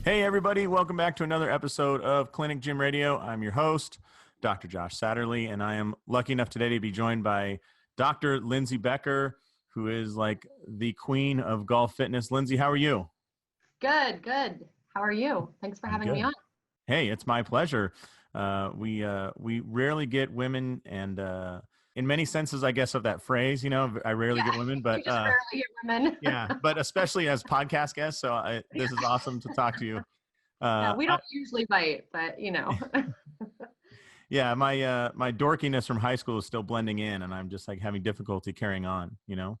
Hey, everybody. Welcome back to another episode of Clinic Gym Radio. I'm your host, Dr. Josh Satterlee, and I am lucky enough today to be joined by Dr. Lindsay Becker, who is like the queen of golf fitness. Lindsay, how are you? Good, good. How are you? Thanks for having me on. Hey, it's my pleasure. We rarely get women, and in many senses, I guess, of that phrase, you know, I rarely get women, but you just rarely get women. yeah, but especially as podcast guests. So this is awesome to talk to you. We don't usually bite, but you know. Yeah, my dorkiness from high school is still blending in, and I'm just like having difficulty carrying on, you know.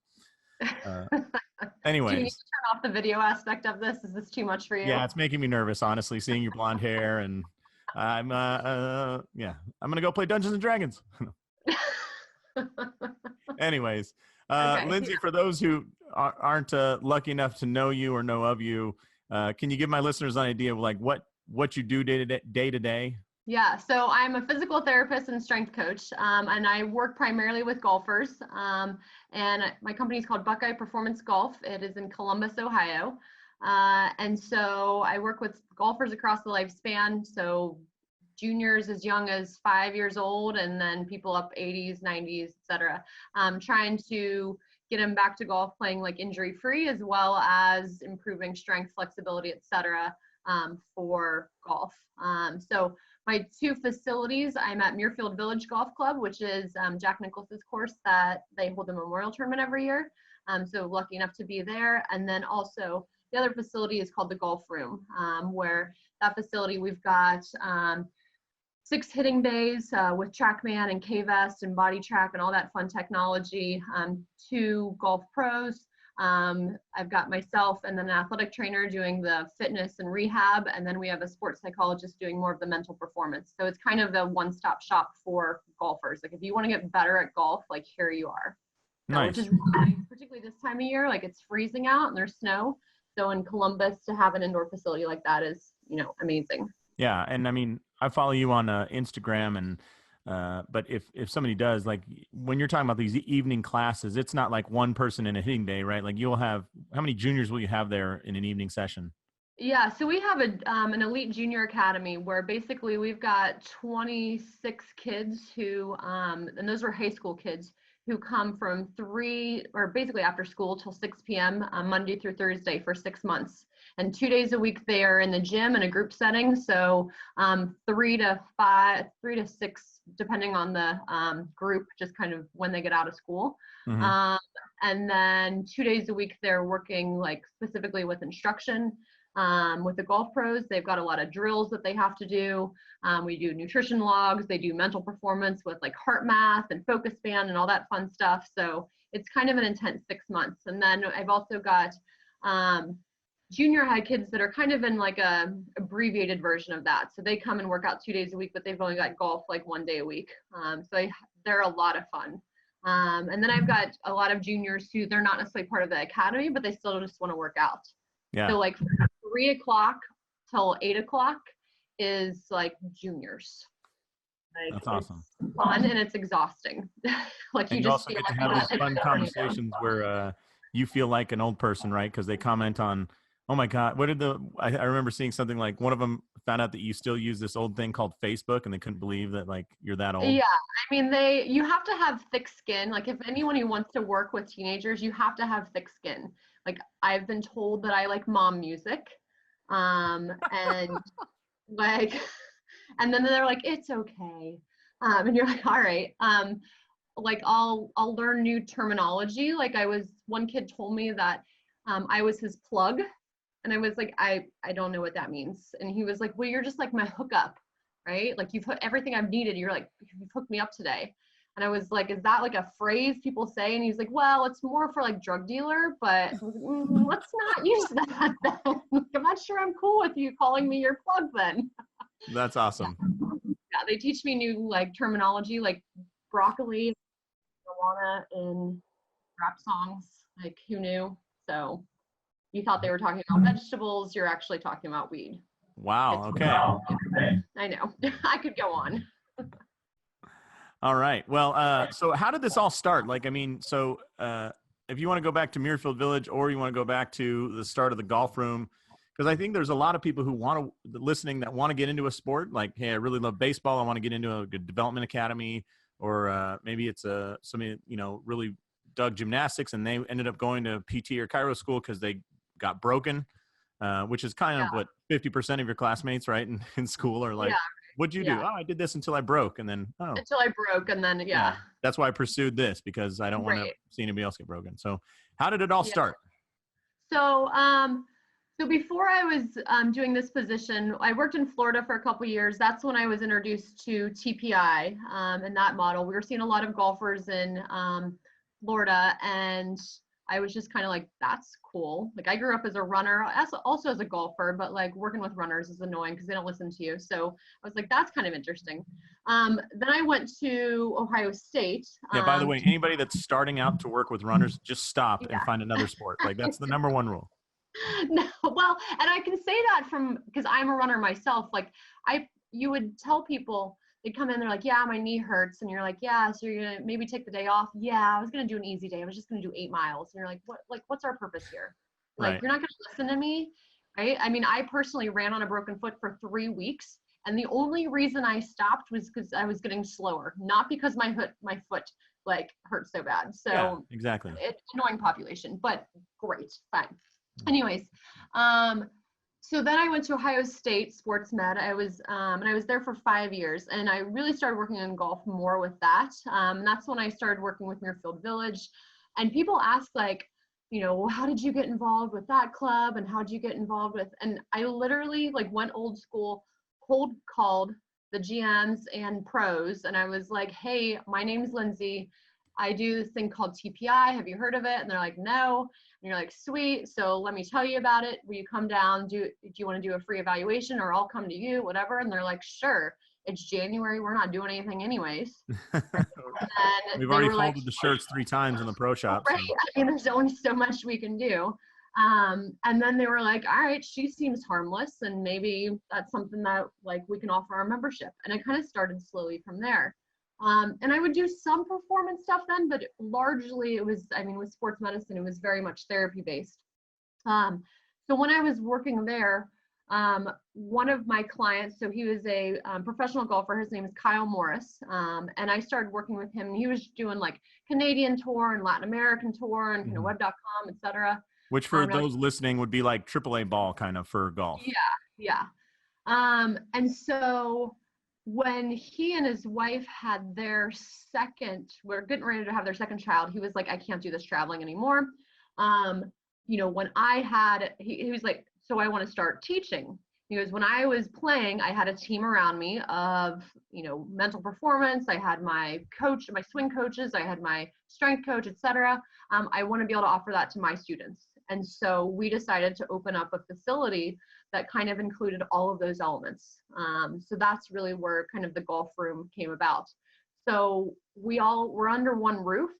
Anyways, do you need to turn off the video aspect of this? Is this too much for you? Yeah, it's making me nervous, honestly, seeing your blonde hair, and I'm gonna go play Dungeons and Dragons. Anyways, Okay, Lindsay, for those who aren't lucky enough to know you or know of you, can you give my listeners an idea of like what you do day to day? Yeah, so I'm a physical therapist and strength coach, and I work primarily with golfers. And my company is called Buckeye Performance Golf. It is in Columbus, Ohio. And so I work with golfers across the lifespan. So juniors as young as 5 years old, and then people up 80s, 90s, etc. Trying to get them back to golf playing like injury-free, as well as improving strength, flexibility, etc. For golf. So my two facilities, I'm at Muirfield Village Golf Club, which is Jack Nicklaus's course that they hold the Memorial Tournament every year. So lucky enough to be there. And then also the other facility is called the Golf Room, where that facility we've got 6 hitting bays with TrackMan and K-Vest and Body Track and all that fun technology, 2 golf pros. I've got myself and then an athletic trainer doing the fitness and rehab, and then we have a sports psychologist doing more of the mental performance. So it's kind of the one-stop shop for golfers. Like if you want to get better at golf, like here you are. Nice. Which is why, particularly this time of year, like it's freezing out and there's snow. So in Columbus, to have an indoor facility like that is, you know, amazing. Yeah, and I mean, I follow you on Instagram, and but if somebody does, like when you're talking about these evening classes, it's not like one person in a hitting bay, right? Like you'll have, how many juniors will you have there in an evening session? Yeah, so we have an elite junior academy where basically we've got 26 kids who, and those are high school kids who come from 3 or basically after school till 6 p.m. Monday through Thursday for 6 months. And 2 days a week they are in the gym in a group setting. So 3 to 6, depending on the group, just kind of when they get out of school. Mm-hmm. And then 2 days a week they're working like specifically with instruction. With the golf pros, they've got a lot of drills that they have to do. We do nutrition logs. They do mental performance with like heart math and focus band and all that fun stuff. So it's kind of an intense 6 months. And then I've also got junior high kids that are kind of in like a abbreviated version of that. So they come and work out 2 days a week, but they've only got golf like 1 day a week. So they're a lot of fun. And then I've got a lot of juniors who they're not necessarily part of the academy, but they still just want to work out. Yeah. So like 3 o'clock till 8 o'clock is like juniors. Like, that's awesome. It's fun and it's exhausting. Like and you just also get to have those fun conversations where you feel like an old person, right? Because they comment on, oh my God, I remember seeing something like one of them found out that you still use this old thing called Facebook, and they couldn't believe that like you're that old. Yeah, I mean you have to have thick skin. Like if anyone who wants to work with teenagers, you have to have thick skin. Like I've been told that I like mom music, and like, and then they're like, it's okay, and you're like, all right, like I'll learn new terminology. Like one kid told me that I was his plug, and I was like, I don't know what that means, and he was like, well, you're just like my hookup, right? Like you've put everything I've needed. You're like, you've hooked me up today. And I was like, is that like a phrase people say? And he's like, well, it's more for like drug dealer, but let's not use that then. I'm not sure I'm cool with you calling me your plug then. That's awesome. Yeah, they teach me new like terminology, like broccoli, marijuana in rap songs. Like who knew? So you thought they were talking about vegetables. You're actually talking about weed. Wow. Okay. I know. I could go on. All right. Well, so how did this all start? Like, I mean, so if you want to go back to Muirfield Village or you want to go back to the start of the golf room, Because I think there's a lot of people who listening that want to get into a sport. Like, hey, I really love baseball. I want to get into a good development academy, or maybe it's somebody really dug gymnastics and they ended up going to PT or chiro school because they got broken, which is kind of what 50% of your classmates, right, in school are like. What'd you do? Oh, I did this until I broke, and then until I broke, and then that's why I pursued this, because I don't want to see anybody else get broken. So, how did it all start? So, so before I was doing this position, I worked in Florida for a couple years. That's when I was introduced to TPI and that model. We were seeing a lot of golfers in Florida, and I was just kind of like, that's cool. Like, I grew up as a runner, also as a golfer, but like working with runners is annoying because they don't listen to you. So I was like, that's kind of interesting. Then I went to Ohio State. Yeah, by the way, anybody that's starting out to work with runners, just stop and find another sport. Like, that's the number one rule. No, well, and I can say that because I'm a runner myself. Like, you would tell people, they come in, they're like, yeah, my knee hurts. And you're like, yeah, so you're going to maybe take the day off. Yeah, I was going to do an easy day. I was just going to do 8 miles. And you're like, what's our purpose here? Like, You're not going to listen to me, right? I mean, I personally ran on a broken foot for 3 weeks. And the only reason I stopped was because I was getting slower, not because my foot like hurt so bad. So yeah, exactly. It's annoying population, but great, fine. Anyways, so then I went to Ohio State Sports Med. I was there for 5 years, and I really started working in golf more with that. And that's when I started working with Muirfield Village. And people ask, like, well, how did you get involved with that club, and how did you get involved with? And I literally like went old school, cold called the GMs and pros, and I was like, hey, my name's Lindsay. I do this thing called TPI. Have you heard of it? And they're like, no. And you're like, sweet. So let me tell you about it. Will you come down? Do you want to do a free evaluation, or I'll come to you, whatever? And they're like, sure. It's January. We're not doing anything anyways. We've already folded the shirts 3 times in the pro shop. Right. So. I mean, there's only so much we can do. And then they were like, all right, she seems harmless, and maybe that's something that like we can offer our membership. And I kind of started slowly from there. And I would do some performance stuff then, but largely with sports medicine, it was very much therapy based. So when I was working there, one of my clients, so he was a professional golfer, his name is Kyle Morris. And I started working with him, and he was doing like Canadian tour and Latin American tour and kind of web.com, et cetera. Which for those listening would be like AAA ball kind of for golf. Yeah. And so when he and his wife had we're getting ready to have their second child, he was like, I can't do this traveling anymore. When he was like, so I want to start teaching. He goes, when I was playing, I had a team around me of, mental performance. I had my coach, my swing coaches, I had my strength coach, etc. I want to be able to offer that to my students. And so we decided to open up a facility that kind of included all of those elements. So that's really where kind of the golf room came about. So we're under one roof.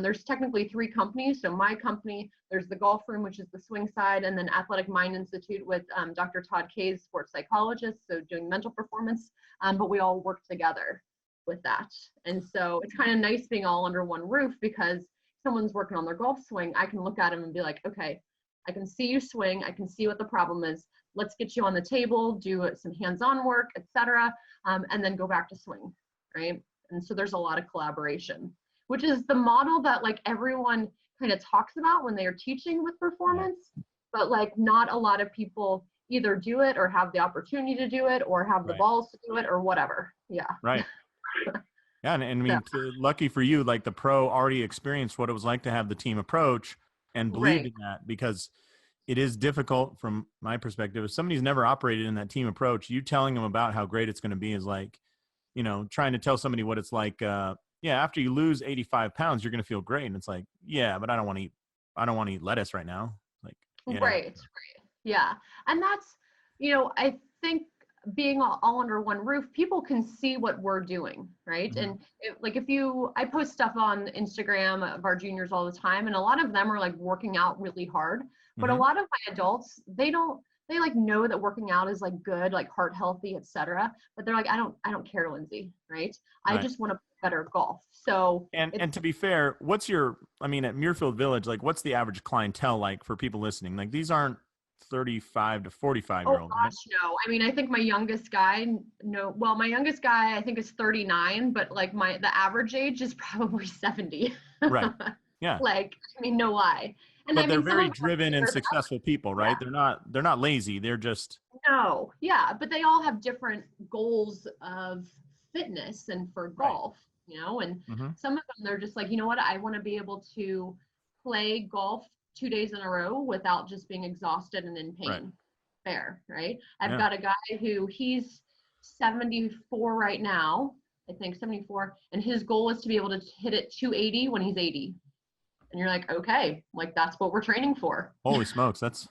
There's technically 3 companies. So my company, there's the golf room, which is the swing side, and then Athletic Mind Institute with Dr. Todd Kays, sports psychologist, so doing mental performance. But we all work together with that. And so it's kind of nice being all under one roof, because someone's working on their golf swing, I can look at them and be like, okay, I can see you swing. I can see what the problem is. Let's get you on the table, do some hands-on work, etc., and then go back to swing, right? And so there's a lot of collaboration, which is the model that like everyone kind of talks about when they are teaching with performance, but like not a lot of people either do it or have the opportunity to do it or have the balls to do it or whatever. Yeah. Right. Yeah. And I mean, lucky for you, like the pro already experienced what it was like to have the team approach and believed in that, because it is difficult from my perspective. If somebody's never operated in that team approach, you telling them about how great it's going to be is like, trying to tell somebody what it's like, after you lose 85 pounds, you're going to feel great. And it's like, yeah, but I don't want to eat lettuce right now. Like, right. Yeah. And that's, I think being all under one roof, people can see what we're doing. Right. And I post stuff on Instagram of our juniors all the time. And a lot of them are like working out really hard, but a lot of my adults, they like know that working out is like good, like heart healthy, etc. But they're like, I don't care, Lindsay. Right. I just want to play better golf. So, and to be fair, at Muirfield Village, like what's the average clientele like for people listening? Like these aren't 35 to 45 Oh year old, gosh, right? no. I mean, I think my youngest guy, no, well, my youngest guy, I think is 39, but like the average age is probably 70. Right. Yeah. Like, I mean, no lie. And I But they're mean, some very of them driven and successful people, yeah, right? They're not lazy. They're just no, yeah, but they all have different goals of fitness and for right. golf, and Hmm. some of them, they're just like, you know what, I want to be able to play golf 2 days in a row without just being exhausted and in Right. pain. Fair, right? I've Yeah. got a guy who he's 74 right now, I think 74, and his goal is to be able to hit it 280 when he's 80. And you're like, okay, like that's what we're training for. Holy smokes. I That's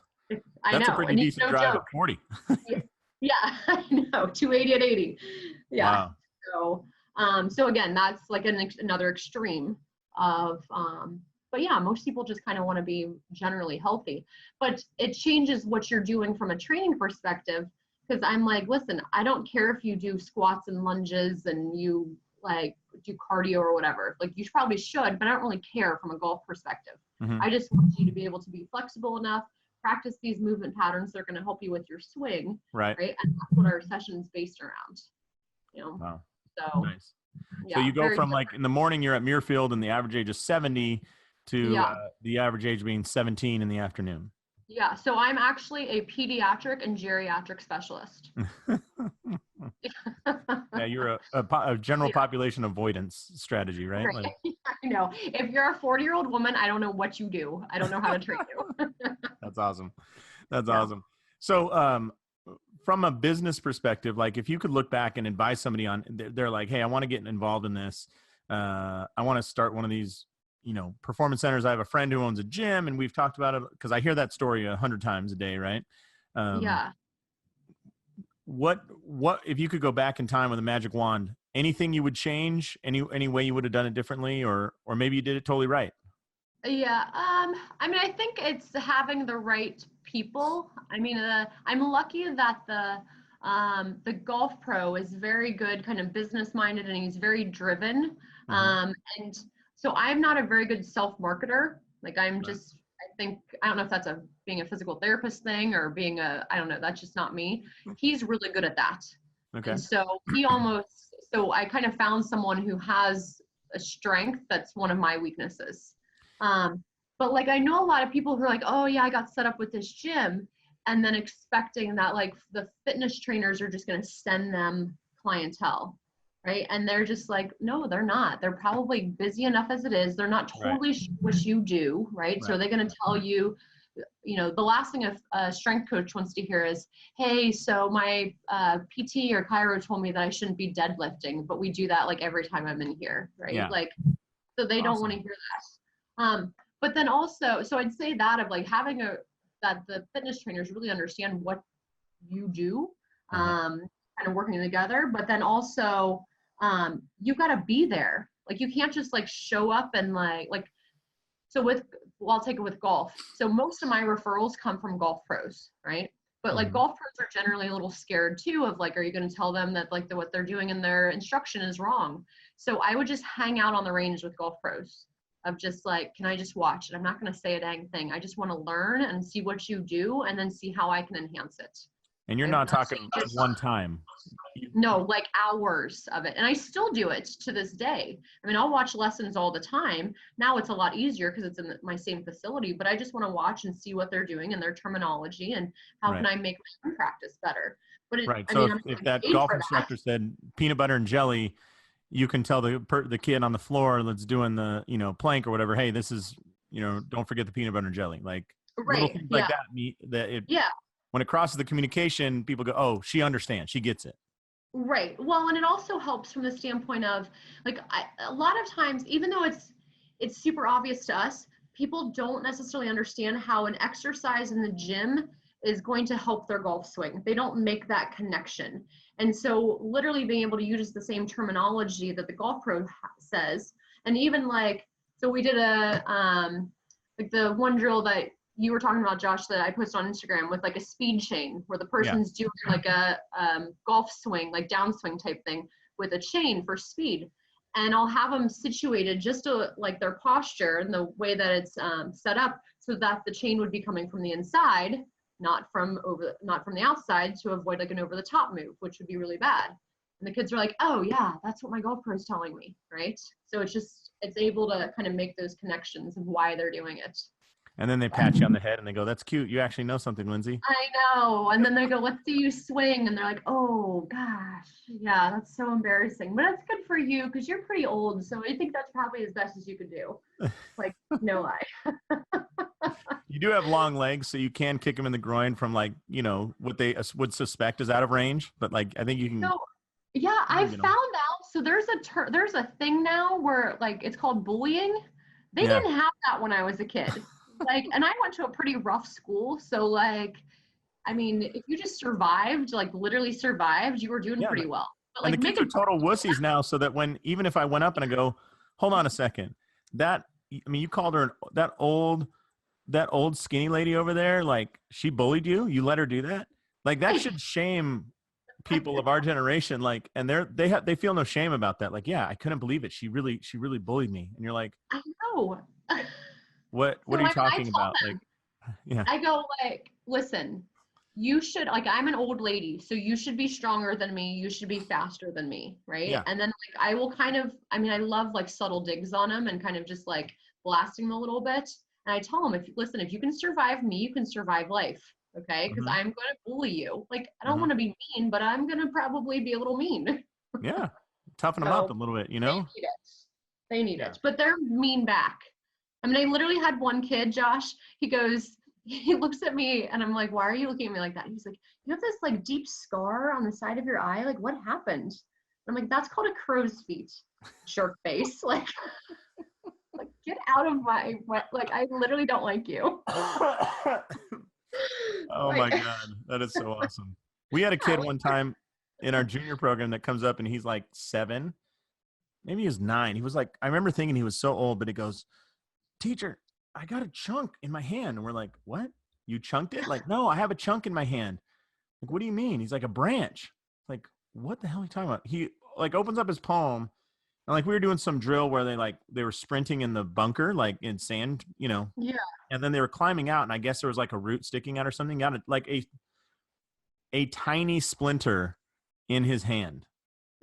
a know, pretty and he's decent no drive at joke. 40. Yeah, I know, 280 at 80. Yeah. Wow. So again, that's like another extreme of, but yeah, most people just kind of want to be generally healthy, but it changes what you're doing from a training perspective. Because I'm like, listen, I don't care if you do squats and lunges and you like do cardio or whatever. Like you probably should, but I don't really care from a golf perspective. Hmm. I just want you to be able to be flexible enough, practice these movement patterns that are going to help you with your swing, Right. right? And that's what our session's based around, Wow. So Nice. So yeah, you go very from different. like in the morning, you're at Muirfield and the average age is 70 to Yeah. the average age being 17 in the afternoon. Yeah. So I'm actually a pediatric and geriatric specialist. Yeah, you're a general Yeah. population avoidance strategy, right? Right. Like I know. If you're a 40-year-old woman, I don't know what you do. I don't know how to train you. that's awesome. That's Yeah. awesome. So, from a business perspective, like if you could look back and advise somebody on, they're like, hey, I want to get involved in this. I want to start one of these, performance centers. I have a friend who owns a gym, and we've talked about it because I hear that story 100 times a day, right? Yeah. What if you could go back in time with a magic wand? Anything you would change? Any way you would have done it differently, or maybe you did it totally right? Yeah. I mean, I think it's having the right people. I mean, I'm lucky that the golf pro is very good, kind of business minded, and he's very driven. Hmm. And so I'm not a very good self marketer. Like I'm Right. just, I don't know if that's being a physical therapist thing or being I don't know. That's just not me. He's really good at that. Okay. And so so I kind of found someone who has a strength that's one of my weaknesses. But like I know a lot of people who are like, oh yeah, I got set up with this gym, and then expecting that like the fitness trainers are just going to send them clientele, right? And they're just like, no, they're not. They're probably busy enough as it is. They're not Right. totally sure what you do, right? So Right. are they going to tell you, the last thing a strength coach wants to hear is, hey, so my PT or chiro told me that I shouldn't be deadlifting, but we do that like every time I'm in here, right? Yeah. Like, so they don't want to Awesome. hear that. But then also, so I'd say that of like that the fitness trainers really understand what you do, Uh-huh. kind of working together, but then also, you got to be there. Like you can't just like show up and so I'll take it with golf. So most of my referrals come from golf pros, right? But like Hmm. golf pros are generally a little scared too of like, are you going to tell them that like what they're doing in their instruction is wrong? So I would just hang out on the range with golf pros of just like, can I just watch? And I'm not going to say a dang thing. I just want to learn and see what you do and then see how I can enhance it. And you're Right? not Not so talking just one time. no, like hours of it. And I still do it to this day. I mean, I'll watch lessons all the time. Now it's a lot easier because it's in my same facility, but I just want to watch and see what they're doing and their terminology and how Right. can I make my own practice better. But Right. I So mean, if, I'm if getting that paid golf for that. instructor said peanut butter and jelly, you can tell the kid on the floor that's doing the, plank or whatever, hey, this is, don't forget the peanut butter and jelly. Like little Right. things like Yeah. that Yeah. when it crosses the communication, people go, oh, she understands. She gets it. Right. Well, and it also helps from the standpoint of like a lot of times, even though it's super obvious to us, people don't necessarily understand how an exercise in the gym is going to help their golf swing. They don't make that connection. And so literally being able to use the same terminology that the golf pro says, and even like, so we did like the one drill that you were talking about, Josh, that I posted on Instagram with like a speed chain where the Yeah. person's doing like a golf swing, like downswing type thing with a chain for speed. And I'll have them situated just to like their posture and the way that it's set up so that the chain would be coming from the inside, not from the outside, to avoid like an over the top move, which would be really bad. And the kids are like, oh yeah, that's what my golf pro is telling me, right? So it's able to kind of make those connections of why they're doing it. And then they pat you on the head and they go, that's cute. You actually know something, Lindsay. I know. And then they go, let's see you swing. And they're like, oh gosh, yeah, that's so embarrassing. But that's good for you because you're pretty old. So I think that's probably as best as you could do. Like, no lie. You do have long legs, so you can kick them in the groin from like, what they would suspect is out of range. But like, I think you can. So, yeah, I found out. So there's a thing now where like it's called bullying. They didn't have that when I was a kid. Like, and I went to a pretty rough school. So like, I mean, if you just survived, like literally survived, you were doing pretty well. But, like, and the kids are total wussies now. So that even if I went up and I go, hold on a second, you called her that old skinny lady over there, like she bullied you. You let her do that. Like that should shame people of our generation. Like, and they feel no shame about that. Like, yeah, I couldn't believe it. She really bullied me. And you're like, I know. What are you talking about? Like, yeah. I go like, listen, you should, like, I'm an old lady, so you should be stronger than me. You should be faster than me. Right. Yeah. And then like, I will kind of, I love like subtle digs on them and kind of just like blasting them a little bit. And I tell them, if you can survive me, you can survive life. Okay. Because I'm going to bully you. Like, I don't want to be mean, but I'm going to probably be a little mean. Yeah. Toughen them up a little bit, They need it. But they're mean back. I literally had one kid, Josh, he looks at me and I'm like, why are you looking at me like that? He's like, you have this like deep scar on the side of your eye. Like, what happened? I'm like, that's called a crow's feet, jerk face. Like, like, get out of my, like, I literally don't like you. Oh my God. That is so awesome. We had a kid one time in our junior program that comes up and he's like 7, maybe he was 9. He was like, I remember thinking he was so old, but he goes, teacher, I got a chunk in my hand. And we're like, what? You chunked it? Like, no, I have a chunk in my hand. Like, what do you mean? He's like, a branch. Like, what the hell are you talking about? He like opens up his palm and like we were doing some drill where they were sprinting in the bunker, like in sand, Yeah. And then they were climbing out and I guess there was like a root sticking out or something. Got like a tiny splinter in his hand.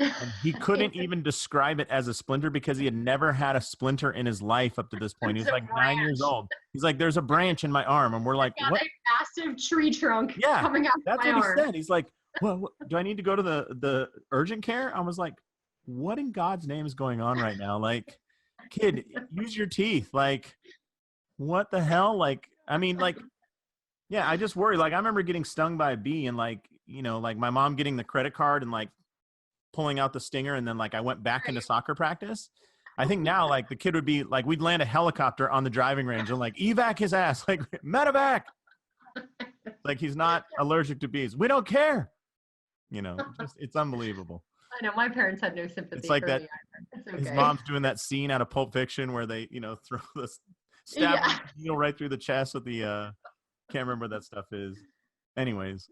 And he couldn't even describe it as a splinter because he had never had a splinter in his life up to this point. He was like 9 years old. He's like, there's a branch in my arm. And we're like, what? A massive tree trunk coming out of my arm. That's what he said. He's like, well, do I need to go to the urgent care? I was like, what in God's name is going on right now? Like, kid, use your teeth. Like, what the hell? Like, yeah, I just worry. Like, I remember getting stung by a bee and like, like my mom getting the credit card and like, pulling out the stinger and then like I went back into soccer practice. I think now like the kid would be like we'd land a helicopter on the driving range and like evac his ass, like medevac. Like he's not allergic to bees. We don't care. It's unbelievable. I know my parents had no sympathy. It's like for that. Me either. It's okay. His mom's doing that scene out of Pulp Fiction where they throw the stab needle right through the chest with the can't remember what that stuff is. Anyways.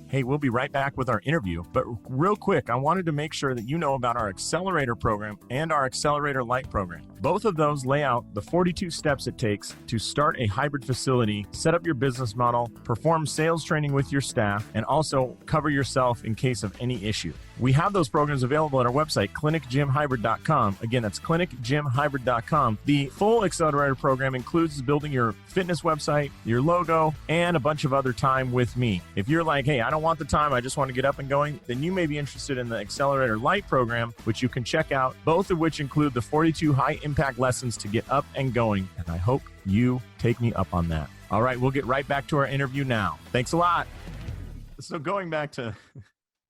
Hey, we'll be right back with our interview, but real quick, I wanted to make sure that you know about our Accelerator program and our Accelerator Lite program. Both of those lay out the 42 steps it takes to start a hybrid facility, set up your business model, perform sales training with your staff, and also cover yourself in case of any issue. We have those programs available at our website, clinicgymhybrid.com. Again, that's clinicgymhybrid.com. The full Accelerator program includes building your fitness website, your logo, and a bunch of other time with me. If you're like, hey, I don't want the time, I just want to get up and going, then you may be interested in the Accelerator Lite program, which you can check out, both of which include the 42 high-impact lessons to get up and going. And I hope you take me up on that. All right, we'll get right back to our interview now. Thanks a lot. So going back to...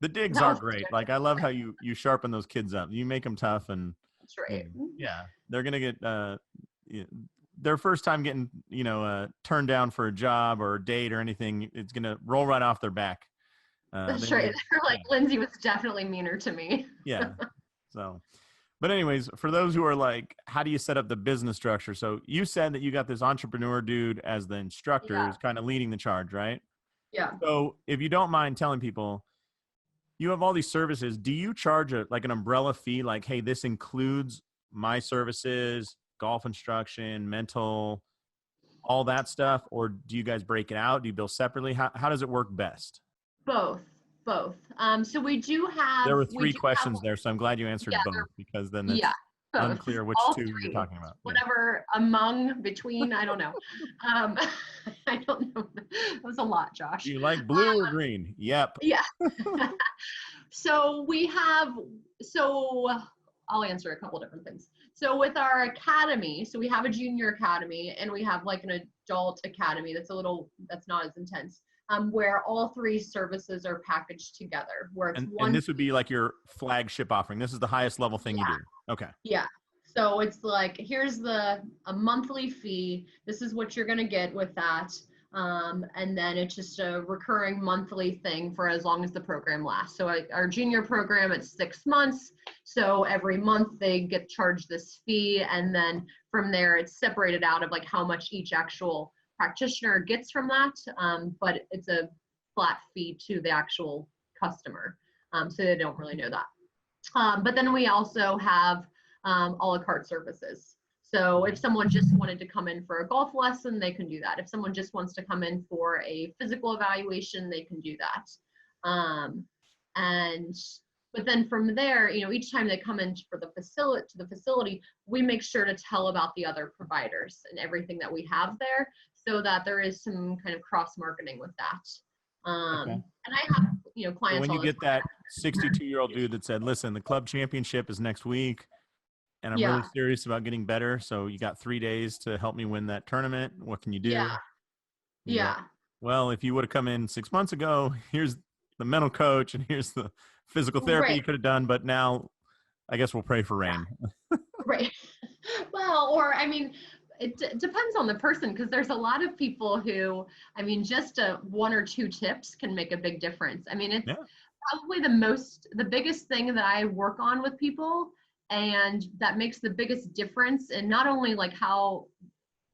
The digs are great. Like, I love how you sharpen those kids up. You make them tough and that's right. Yeah. They're going to get, their first time getting, turned down for a job or a date or anything. It's going to roll right off their back. That's right. They're like, Lindsay was definitely meaner to me. Yeah. So, but anyways, for those who are like, how do you set up the business structure? So you said that you got this entrepreneur dude as the instructor who's kind of leading the charge, right? Yeah. So if you don't mind telling people, you have all these services. Do you charge an umbrella fee? Like, hey, this includes my services, golf instruction, mental, all that stuff, or do you guys break it out? Do you bill separately? How does it work best? Both. So we do There have, were three questions there, so I'm glad you answered yeah, both, because then it's yeah, both. unclear which All two you're three. talking about. Yeah. Whatever, among, between, I don't know. Um, I don't know. That was a lot, Josh. Do you like blue or green? Yep. Yeah. So I'll answer a couple different things. So with our academy, so we have a junior academy and we have like an adult academy that's not as intense, where all three services are packaged together, where it's And this would be like your flagship offering. This is the highest level thing you do. Okay. Yeah. So it's like, here's a monthly fee. This is what you're going to get with that. And then it's just a recurring monthly thing for as long as the program lasts. So our junior program, it's 6 months. So every month they get charged this fee. And then from there, it's separated out of like how much each actual practitioner gets from that. But it's a flat fee to the actual customer. So they don't really know that. But then we also have a la carte services. So if someone just wanted to come in for a golf lesson, they can do that. If someone just wants to come in for a physical evaluation, they can do that. But then from there, each time they come in for the facility, we make sure to tell about the other providers and everything that we have there, so that there is some kind of cross marketing with that. Okay. And I have, clients. So when you get that 62-year-old dude that said, "Listen, the club championship is next week, and I'm really serious about getting better. So you got 3 days to help me win that tournament. What can you do?" Yeah. Well, if you would have come in 6 months ago, here's the mental coach and here's the physical therapy you could have done. But now I guess we'll pray for rain. Right. Well, or it depends on the person, because there's a lot of people who, just 1 or 2 tips can make a big difference. It's probably the biggest thing that I work on with people, and that makes the biggest difference in not only like how,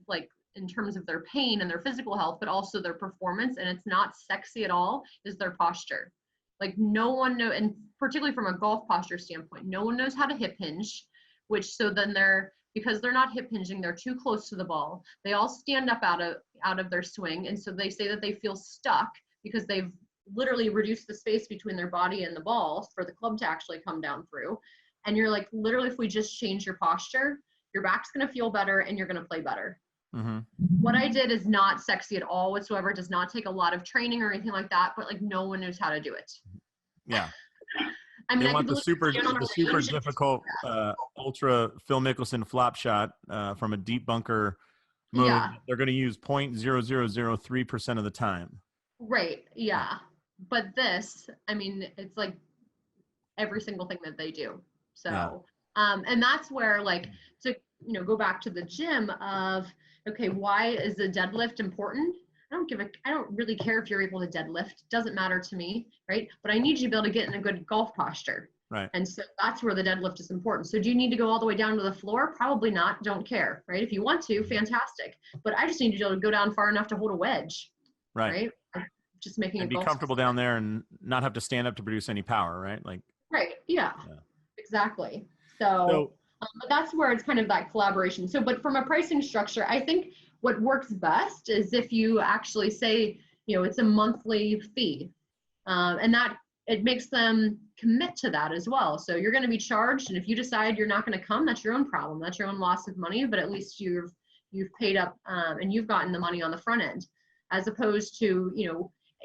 like in terms of their pain and their physical health, but also their performance. And it's not sexy at all, is their posture. Like no one knows, and particularly from a golf posture standpoint, no one knows how to hip hinge, so then because they're not hip hinging, they're too close to the ball. They all stand up out of their swing. And so they say that they feel stuck because they've literally reduced the space between their body and the ball for the club to actually come down through. And you're like, literally, if we just change your posture, your back's going to feel better and you're going to play better. Mm-hmm. What I did is not sexy at all whatsoever. It does not take a lot of training or anything like that, but like no one knows how to do it. Yeah. They want the super difficult ultra Phil Mickelson flop shot from a deep bunker move. Yeah. They're going to use 0.0003% of the time. Right. Yeah. But this, it's like every single thing that they do. So, and that's where, like, to, go back to the gym of, okay, why is the deadlift important? I don't really care if you're able to deadlift. Doesn't matter to me, right? But I need you to be able to get in a good golf posture. Right. And so that's where the deadlift is important. So do you need to go all the way down to the floor? Probably not. Don't care, right? If you want to, fantastic. But I just need you to be able to go down far enough to hold a wedge. Right. Just making and be comfortable down there and not have to stand up to produce any power, right? Like. Right. Yeah. Exactly. So but that's where it's kind of that collaboration. So, but from a pricing structure, I think what works best is if you actually say, it's a monthly fee, and that it makes them commit to that as well. So you're going to be charged, and if you decide you're not going to come, that's your own problem. That's your own loss of money. But at least you've paid up, and you've gotten the money on the front end, as opposed to,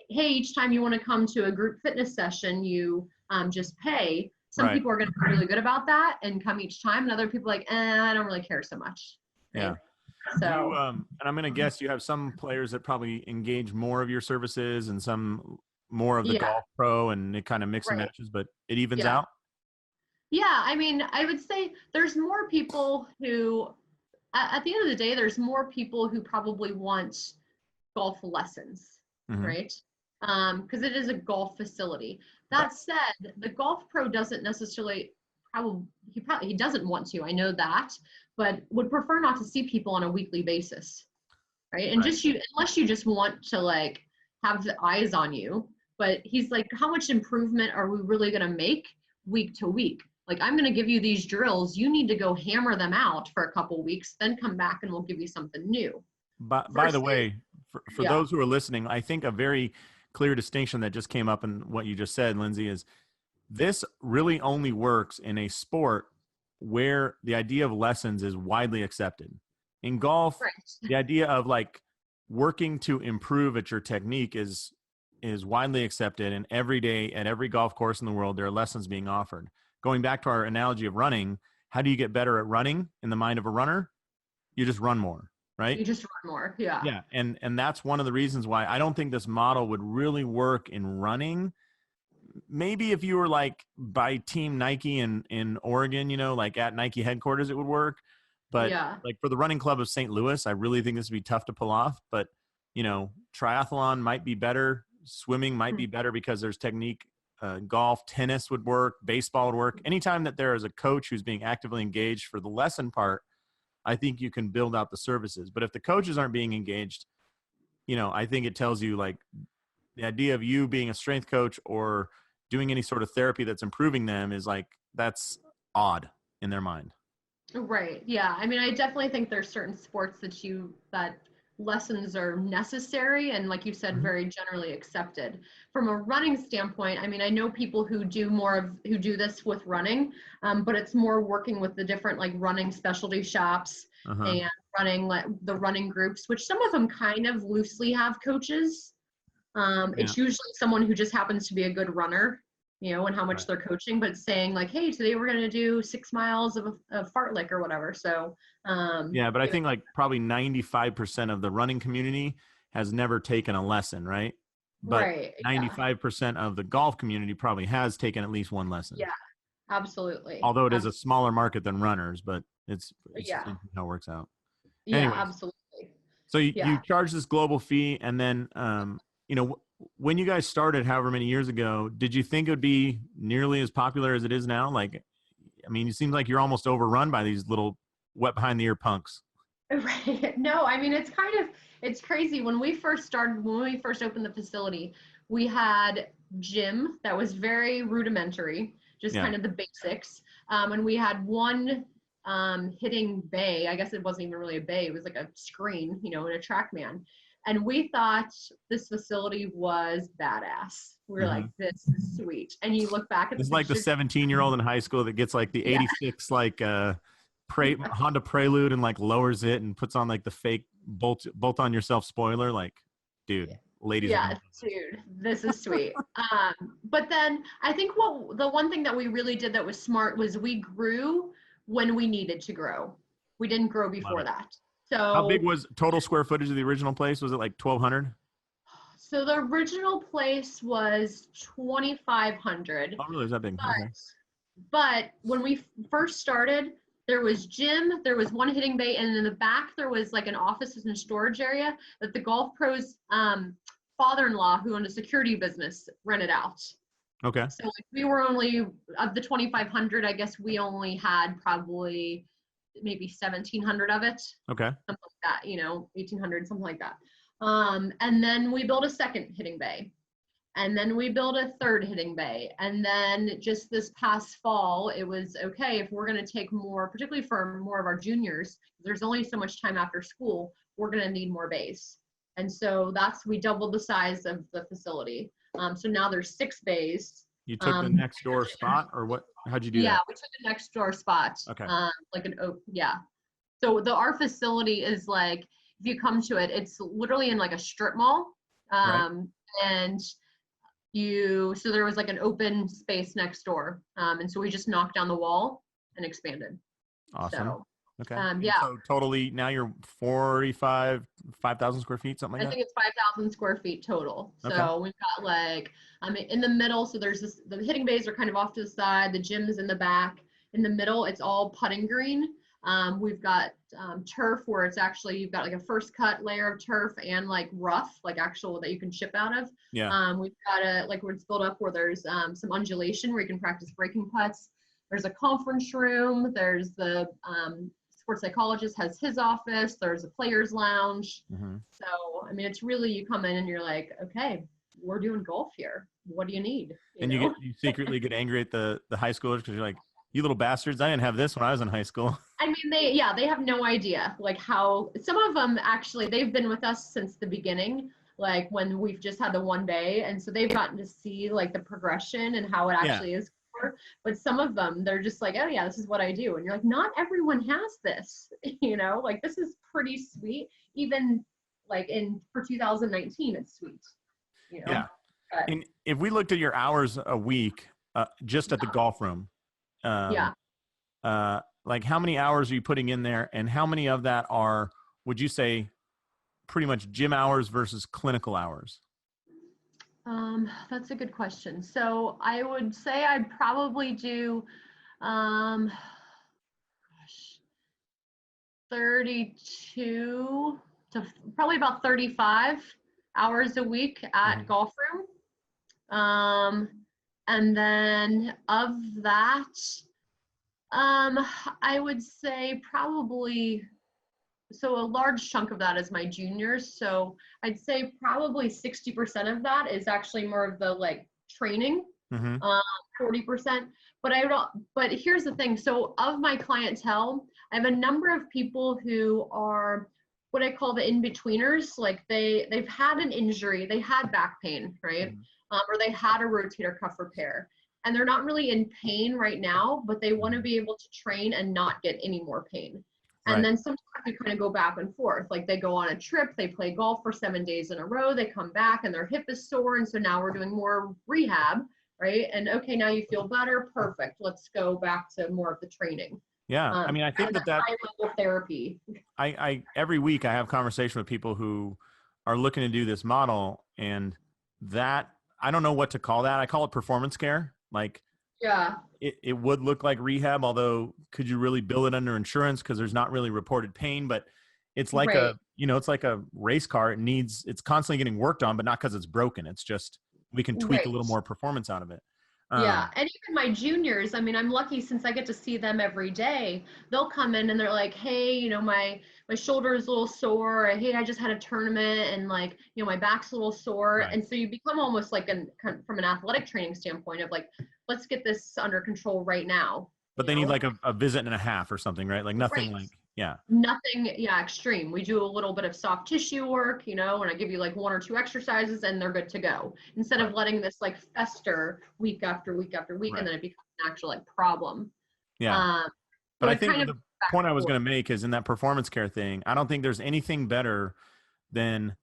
hey, each time you want to come to a group fitness session, you just pay. Some people are going to be really good about that and come each time, and other people are like, I don't really care so much. Right? Yeah. So, and I'm going to guess you have some players that probably engage more of your services and some more of the golf pro, and it kind of mix and matches, but it evens out. Yeah. I would say there's more people who, at the end of the day, there's more people who probably want golf lessons, right? Because it is a golf facility. That said, the golf pro doesn't necessarily he doesn't want to, I know that, but would prefer not to see people on a weekly basis, right? And unless you just want to like have the eyes on you, but he's like, how much improvement are we really going to make week to week? Like, I'm going to give you these drills. You need to go hammer them out for a couple weeks, then come back and we'll give you something new. By the versus, way, for yeah, those who are listening, I think a very clear distinction that just came up in what you just said, Lindsay, is this really only works in a sport where the idea of lessons is widely accepted. In golf, right. the idea of like working to improve at your technique is widely accepted, and every day at every golf course in the world there are lessons being offered. Going back to our analogy of running, how do you get better at running in the mind of a runner? You just run more, right? You just run more. Yeah. Yeah, and that's one of the reasons why I don't think this model would really work in running. Maybe if you were like by Team Nike in Oregon, like at Nike headquarters, it would work. But Yeah. like for the running club of St. Louis, I really think this would be tough to pull off. But triathlon might be better. Swimming might be better because there's technique. Golf, tennis would work. Baseball would work. Anytime that there is a coach who's being actively engaged for the lesson part, I think you can build out the services. But if the coaches aren't being engaged, I think it tells you like the idea of you being a strength coach or doing any sort of therapy that's improving them is like, that's odd in their mind. Right. Yeah. I mean, I definitely think there's certain sports that lessons are necessary and, like you said, Mm-hmm. very generally accepted. From a running standpoint, I mean, I know people who do this with running, but it's more working with the different like running specialty shops Uh-huh. and running like the running groups, which some of them kind of loosely have coaches. Yeah. It's usually someone who just happens to be a good runner, and how much Right. they're coaching, but it's saying like, hey, today we're going to do 6 miles of fartlek or whatever. So, Yeah, but I think like probably 95% of the running community has never taken a lesson, right? But right. Yeah. 95% of the golf community probably has taken at least one lesson. Yeah, absolutely. Although it is a smaller market than runners, but it's Yeah. how it works out. Yeah, Anyways, absolutely. so you Yeah. charge this global fee, and then when you guys started, however many years ago, did you think it would be nearly as popular as it is now? Like, I mean, it seems like you're almost overrun by these little wet behind the ear punks. Right. No, I mean, it's crazy. When we first opened the facility, we had gym that was very rudimentary, just Yeah. kind of the basics. And we had one hitting bay. I guess it wasn't even really a bay. It was like a screen, and a TrackMan. And we thought this facility was badass. We were like, Hmm. this is sweet. And you look back at the It's like the pictures. 17-year-old in high school that gets like the Yeah. 86 like Honda Prelude and like lowers it and puts on like the fake bolt on yourself spoiler. Like, dude, ladies. Yeah, dude, this is sweet. But then I think the one thing that we really did that was smart was we grew when we needed to grow. We didn't grow Love before it. that. How big So, was total square footage of the original place? Was it like 1,200? so the original place was 2,500, Oh, really? Is that big? Okay. but when we first started, there was gym, there was one hitting bay, and in the back there was like an offices and storage area that the golf pros father-in-law, who owned a security business, rented out. Okay. So like we were only, of the 2,500, I guess we only had probably maybe 1,700 of it, Okay. something like that, 1,800, something like that. And then we built a second hitting bay. And then we built a third hitting bay. And then just this past fall, it was okay, if we're going to take more, particularly for more of our juniors, there's only so much time after school, we're going to need more bays. And so we doubled the size of the facility. So now there's 6 bays. You took the next door spot, or what? How'd you do Yeah, that? we took the next door spot. Okay. Yeah. So our facility is like, if you come to it, it's literally in like a strip mall. Right. And so there was like an open space next door. And so we just knocked down the wall and expanded. Awesome. So, Okay. yeah. So totally now you're 5,000 square feet, something like I that? think it's 5,000 square feet total. So Okay. we've got like, in the middle, so there's the hitting bays are kind of off to the side, the gym is in the back. In the middle, it's all putting green. We've got turf where it's actually, you've got like a first cut layer of turf and like rough, like actual that you can chip out of. Yeah. We've got where it's built up where there's some undulation where you can practice breaking putts. There's a conference room. There's the sports psychologist has his office. There's a player's lounge. Mm-hmm. So, I mean, it's really, you come in and you're like, okay, we're doing golf here. What do you need? And you secretly get angry at the high schoolers because you're like, You little bastards. I didn't have this when I was in high school. I mean, they have no idea like how some of them actually they've been with us since the beginning, like when we've just had the one day. And so they've gotten to see like the progression and how it Yeah. actually is. But some of them, they're just like, oh yeah, this is what I do. And you're like, not everyone has this, like this is pretty sweet. Even like for 2019, it's sweet, Yeah. But, And if we looked at your hours a week, just at the golf room, yeah. like how many hours are you putting in there, and how many of that are, would you say, pretty much gym hours versus clinical hours? That's a good question. So I would say I'd probably do, gosh, 32 to probably about 35 hours a week at golf room. And then of that, I would say probably, so a large chunk of that is my juniors. So I'd say probably 60% of that is actually more of the like training, 40%. But but here's the thing. So of my clientele, I have a number of people who are what I call the in-betweeners. Like they've had an injury, they had back pain, right? Or they had a rotator cuff repair. And they're not really in pain right now, but they want to be able to train and not get any more pain. And then sometimes we kind of go back and forth. Like they go on a trip, they play golf for 7 days in a row, they come back and their hip is sore. And so now we're doing more rehab, right? And okay, now you feel better. Perfect. Let's go back to more of the training. Yeah. I mean, I think that high level therapy. I every week I have conversation with people who are looking to do this model, and that, I don't know what to call that. I call it performance care. Like, yeah, it would look like rehab, although could you really bill it under insurance? Because there's not really reported pain, but it's like it's like a race car. It's constantly getting worked on, but not because it's broken. It's just, we can tweak a little more performance out of it. Yeah. And even my juniors, I mean, I'm lucky since I get to see them every day. They'll come in and they're like, hey, my shoulder is a little sore. Or, hey, I just had a tournament and like, my back's a little sore. Right. And so you become almost like from an athletic training standpoint of like, let's get this under control right now. But they need like a visit and a half or something, right? Like nothing like, yeah. Nothing, extreme. We do a little bit of soft tissue work, and I give you like 1 or 2 exercises and they're good to go. Instead of letting this like fester week after week after week, and then it becomes an actual like problem. Yeah. But I think the point I was going to make is in that performance care thing, I don't think there's anything better than,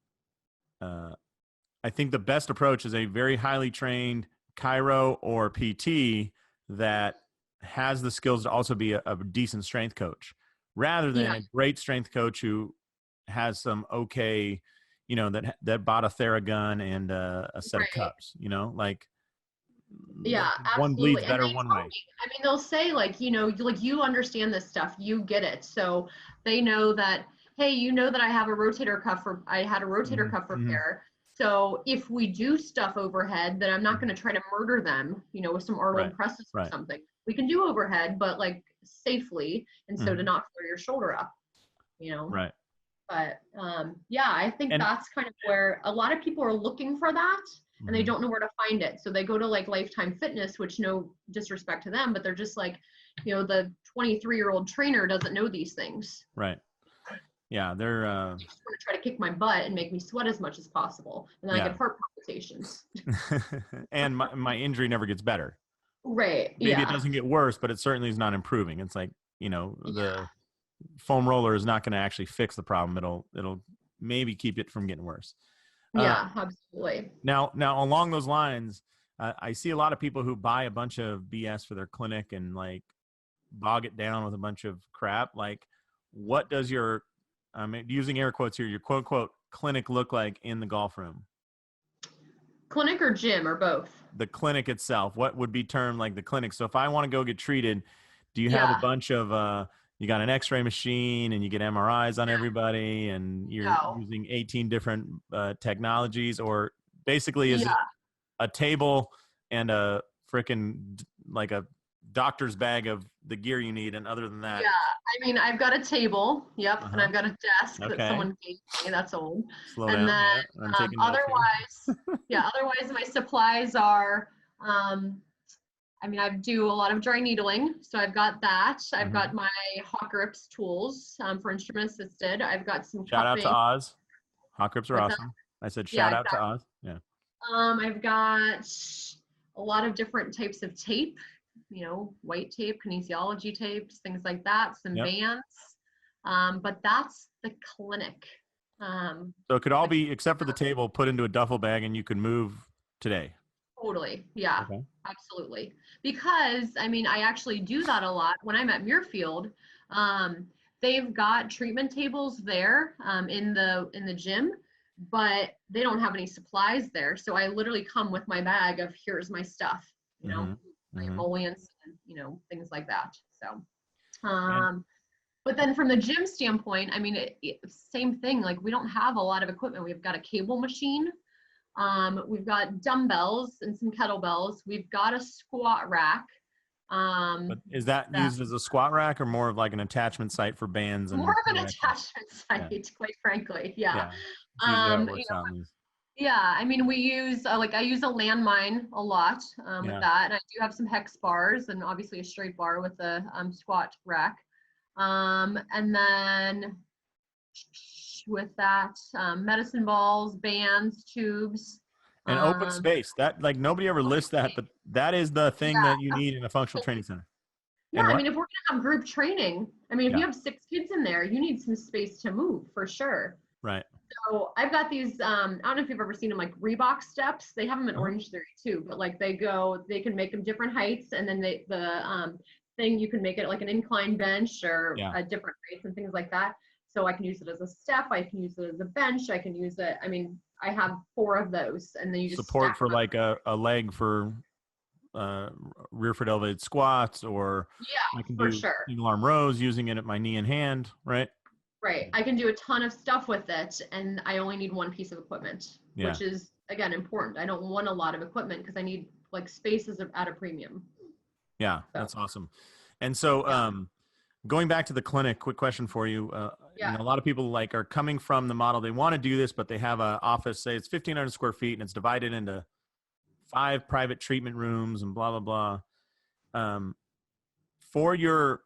I think the best approach is a very highly trained chiro or PT that has the skills to also be a decent strength coach, rather than a great strength coach who has some that bought a Theragun and a set of cups, like one bleeds better one way. I mean, they'll say like, like you understand this stuff, you get it. So they know that, hey, that I have a rotator cuff, or I had a rotator cuff repair. So if we do stuff overhead, then I'm not going to try to murder them, with some Arnold presses or something. We can do overhead, but like safely, and so to not flare your shoulder up, Right. But I think that's kind of where a lot of people are looking for that, and they don't know where to find it. So they go to like Lifetime Fitness, which no disrespect to them, but they're just like, the 23-year-old trainer doesn't know these things. Right. Yeah, they're just want to try to kick my butt and make me sweat as much as possible, and then I get heart palpitations. And my injury never gets better. Right. Maybe it doesn't get worse, but it certainly is not improving. It's like, the foam roller is not going to actually fix the problem. It'll maybe keep it from getting worse. Yeah, absolutely. Now along those lines, I see a lot of people who buy a bunch of BS for their clinic and like bog it down with a bunch of crap. Like, what does your, using air quotes here, your quote unquote clinic look like in the golf room? Clinic or gym or both? The clinic itself. What would be termed like the clinic? So if I want to go get treated, do you have a bunch of, you got an x-ray machine and you get MRIs on everybody and you're using 18 different technologies, or basically is it a table and a freaking like a doctor's bag of the gear you need, and other than that? Yeah, I mean, I've got a table, and I've got a desk that someone gave me, that's old. Slow and down. then otherwise, otherwise my supplies are I mean, I do a lot of dry needling, so I've got that. I've Mhm. got my hot grips tools for instrument assisted. I've got some Shout out to cupping. Oz. Hot grips are What's that? awesome. I said Yeah, shout out to exactly. Oz. Yeah. I've got a lot of different types of tape, white tape, kinesiology tapes, things like that, some Yep. bands. But that's the clinic. So it could all The be, except for the table, put into a duffel bag and you could move today. Totally. Yeah, Okay. absolutely. Because I mean, I actually do that a lot when I'm at Muirfield. They've got treatment tables there in the gym, but they don't have any supplies there. So I literally come with my bag of here's my stuff, Mm-hmm. my Mm-hmm. emollients, and, things like that. So, And but then from the gym standpoint, I mean, same thing. Like we don't have a lot of equipment. We've got a cable machine. We've got dumbbells and some kettlebells. We've got a squat rack. but is that That used as a squat rack or more of like an attachment site for bands more and of an erectors? attachment Yeah. site, quite frankly. Yeah. Yeah. It's usually how it You works know, out in these. yeah. I mean, we use I use a landmine a lot with Yeah. that, and I do have some hex bars and obviously a straight bar with the squat rack. And then with that, medicine balls, bands, tubes. And open Um, space. That, like, nobody ever lists that, but that is the thing that you need in a functional training center. Yeah, And I what? mean, if we're gonna have group training, I mean, if Yeah. you have 6 kids in there, you need some space to move for sure. Right. So I've got these, I don't know if you've ever seen them, like Reebok steps. They have them in Uh-huh. Orange Theory too, but like they can make them different heights, and then the thing, you can make it like an incline bench or Yeah. a different heights and things like that. So I can use it as a step, I can use it as a bench, I can use it. I mean, I have 4 of those, and then you just Support stack for them up. like a leg for rear foot elevated squats, or I Yeah, can for do sure. single arm rows using it at my knee and hand, right? Right. I can do a ton of stuff with it, and I only need one piece of equipment, Yeah. which is, again, important. I don't want a lot of equipment because I need like spaces at a premium. Yeah, So, that's awesome. And so yeah. going back to the clinic, quick question for you. Yeah. A lot of people like are coming from the model, they want to do this, but they have an office, say it's 1,500 square feet and it's divided into 5 private treatment rooms and blah, blah, blah. For your,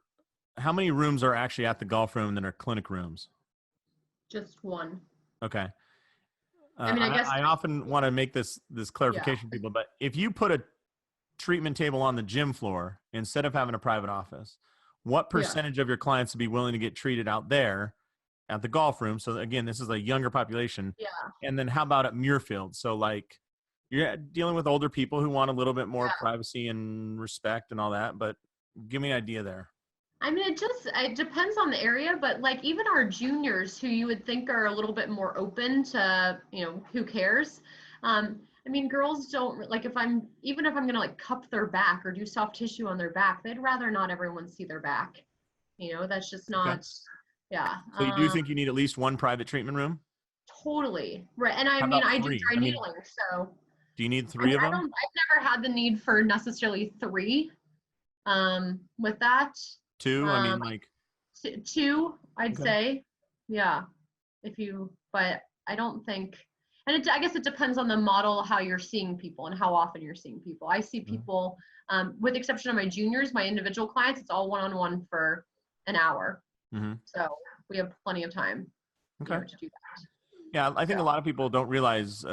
how many rooms are actually at the golf room that are clinic rooms? Just one. Okay. I mean, I guess, I often want to make this yeah. clarification for people, but if you put a treatment table on the gym floor instead of having a private office, what Yeah. percentage of your clients would be willing to get treated out there at the golf room? So again, this is a younger population. Yeah. And then how about at Muirfield? So like you're dealing with older people who want a little bit more Yeah. privacy and respect and all that, but give me an idea there. I mean, it depends on the area, but like even our juniors who you would think are a little bit more open to, who cares? I mean, girls don't like even if I'm gonna like cup their back or do soft tissue on their back, they'd rather not everyone see their back. That's just Okay. not, yeah. So you do think you need at least one private treatment room? Totally. Right. And I How mean, about I do 3? dry I mean, needling, so do you need I 3 mean, of them? I've never had the need for necessarily 3 with that. 2? I mean, Um, like, 2, I'd okay. say. Yeah. But I don't think, and I guess it depends on the model, how you're seeing people and how often you're seeing people. I see people, with the exception of my juniors, my individual clients, it's all one-on-one for an hour. Mm-hmm. So we have plenty of time, Okay. to do that. Yeah, I think So, a lot of people don't realize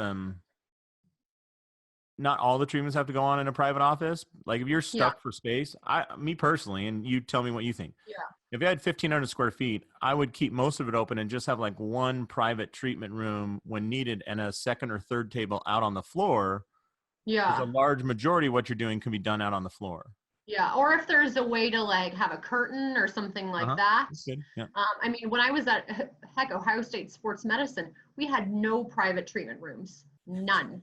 not all the treatments have to go on in a private office. Like if you're yeah. stuck for space, me personally, and you tell me what you think. Yeah. If you had 1,500 square feet, I would keep most of it open and just have like one private treatment room when needed and a second or third table out on the floor. Yeah. Because a large majority of what you're doing can be done out on the floor. Yeah. Or if there's a way to like have a curtain or something like that. That's good. Yeah. I mean, when I was at Ohio State Sports Medicine, we had no private treatment rooms, none.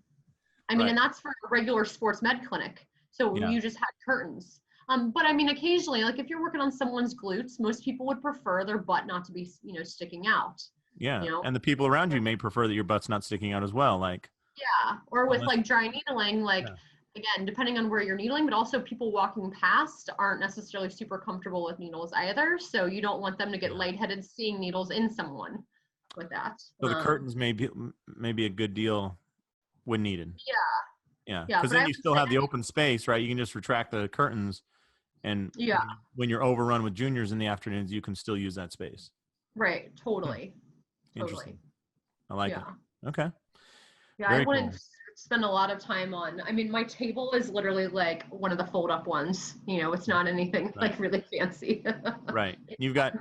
I mean, Right. and that's for a regular sports med clinic. So Yeah. you just had curtains. But I mean, occasionally, like if you're working on someone's glutes, most people would prefer their butt not to be, sticking out. Yeah. And the people around you may prefer that your butt's not sticking out as well. Like, yeah. Or with unless, like dry needling, like, yeah. Again, depending on where you're needling, but also people walking past aren't necessarily super comfortable with needles either. So you don't want them to get lightheaded seeing needles in someone with that. So the curtains may be a good deal when needed. Yeah. Yeah. Yeah, Because but I then you would still say, have the open space, right? You can just retract the curtains, and yeah, when you're overrun with juniors in the afternoons, you can still use that space. right, Hmm. totally, Interesting. totally. I like it. Yeah. Okay. Yeah, I Very wouldn't cool. spend a lot of time on. I mean, my table is literally like one of the fold-up ones. It's not anything Right. like really fancy. Right. You've got,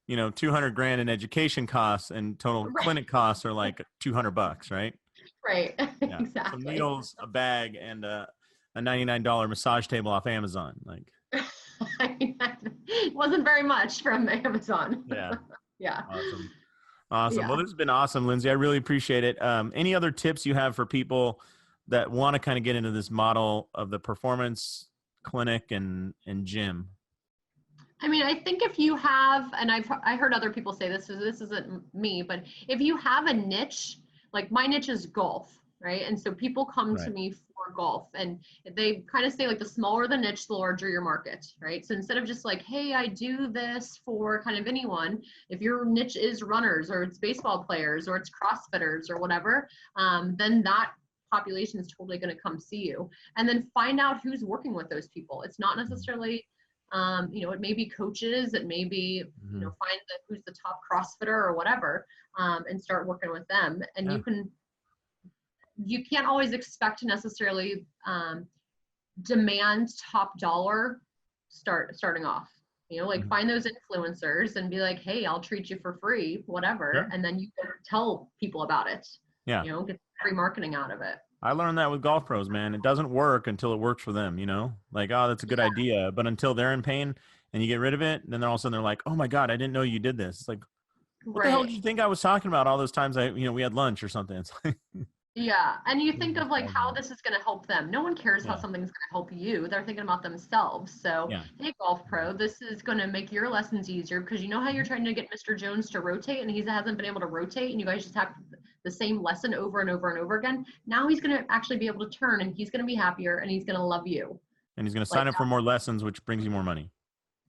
200 grand in education costs, and total Right, clinic costs are like $200, right? right, Yeah. Some exactly. needles, a bag, and a $99 massage table off Amazon. Like, I mean, it wasn't very much from Amazon. yeah. Yeah, Awesome. Awesome. Well, yeah. this has been awesome, Lindsay. I really appreciate it. Any other tips you have for people that want to kind of get into this model of the performance clinic and gym? I mean, I think if you have, and I heard other people say this, so this isn't me, but if you have a niche, like my niche is golf, right? And so people come to Right. me for golf, and they kind of say like the smaller the niche, the larger your market, right? So instead of just like, hey, I do this for kind of anyone, if your niche is runners or it's baseball players or it's CrossFitters or whatever, then that population is totally going to come see you, and then find out who's working with those people. It's not necessarily it may be coaches, it may be, Mm-hmm. find who's the top CrossFitter or whatever, and start working with them. And Yeah. you can't always expect to necessarily demand top dollar starting off. Like Mm-hmm. find those influencers and be like, hey, I'll treat you for free, whatever. Sure. And then you can tell people about it. Yeah. Get free marketing out of it. I learned that with golf pros, man. It doesn't work until it works for them, Like, oh, that's a good idea. But until they're in pain and you get rid of it, then all of a sudden they're like, oh my God, I didn't know you did this. It's like, what the hell did Right. you think I was talking about all those times we had lunch or something? It's like, Yeah. And you think of like how this is going to help them. No one cares how yeah. something's going to help you. They're thinking about themselves. So, Yeah. hey, golf pro, this is going to make your lessons easier because you know how you're trying to get Mr. Jones to rotate and he hasn't been able to rotate and you guys just have the same lesson over and over and over again. Now he's going to actually be able to turn and he's going to be happier and he's going to love you. And he's going to Like sign up for more lessons, which brings you more money.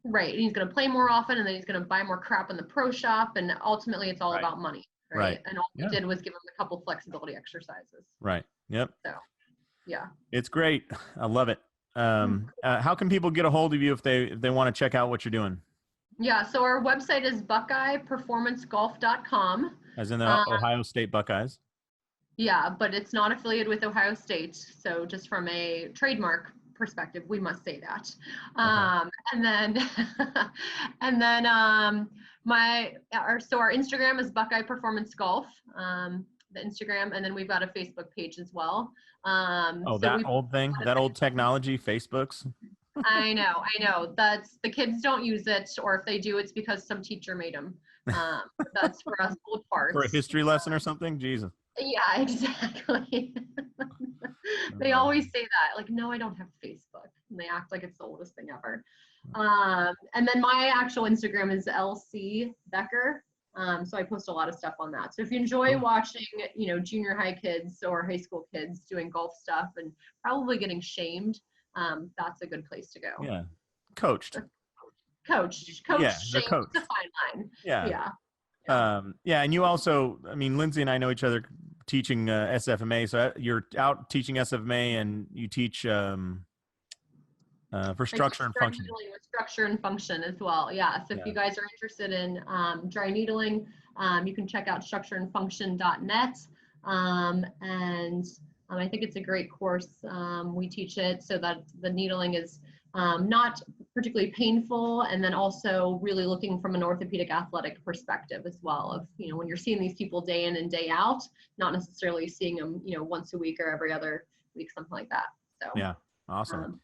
Right. And he's going to play more often and then he's going to buy more crap in the pro shop. And ultimately it's all Right. about money. Right. And all we Yeah. did was give him a couple flexibility exercises. Right. Yep. So, yeah. It's great. I love it. How can people get a hold of you if they want to check out what you're doing? Yeah, so our website is buckeyeperformancegolf.com. As in the Ohio State Buckeyes. Yeah, but it's not affiliated with Ohio State. So just from a trademark perspective, we must say that. Okay. And then, our Instagram is Buckeye Performance Golf, the Instagram, and then we've got a Facebook page as well. Old thing, that old technology, Facebooks. I know. That's the kids don't use it, or if they do, it's because some teacher made them. That's for us old parts. For a history lesson or something? Jesus. Yeah, exactly. They always say that, like, no, I don't have Facebook, and they act like it's the oldest thing ever. And then my actual Instagram is LC Becker. So I post a lot of stuff on that. So if you enjoy watching, junior high kids or high school kids doing golf stuff and probably getting shamed, that's a good place to go. Yeah. Coached. Coach, Yeah, they're shamed coached. is a fine line. Yeah. Yeah. And you also, Lindsay and I know each other teaching SFMA. So you're out teaching SFMA and you teach for structure and function. With structure and function as well. Yeah. So if you guys are interested in dry needling, you can check out structureandfunction.net. And I think it's a great course. We teach it so that the needling is not particularly painful, and then also really looking from an orthopedic athletic perspective as well of, when you're seeing these people day in and day out, not necessarily seeing them, once a week or every other week, something like that. So yeah, awesome.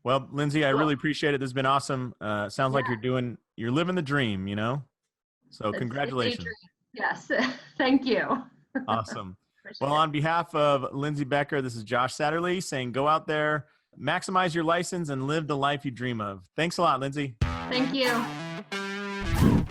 Well, Lindsay, I really appreciate it. This has been awesome. Sounds like you're living the dream, So congratulations. Yes, thank you. Awesome. Well, on behalf of Lindsay Becker, this is Josh Satterlee saying go out there, maximize your license, and live the life you dream of. Thanks a lot, Lindsay. Thank you.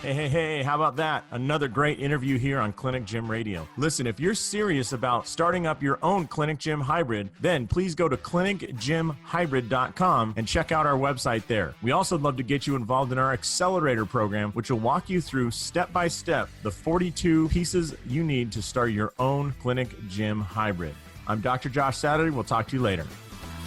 Hey, how about that? Another great interview here on Clinic Gym Radio. Listen, if you're serious about starting up your own Clinic Gym Hybrid, then please go to clinicgymhybrid.com and check out our website there. We also love to get you involved in our accelerator program, which will walk you through step by step the 42 pieces you need to start your own Clinic Gym Hybrid. I'm Dr. Josh Satterlee. We'll talk to you later.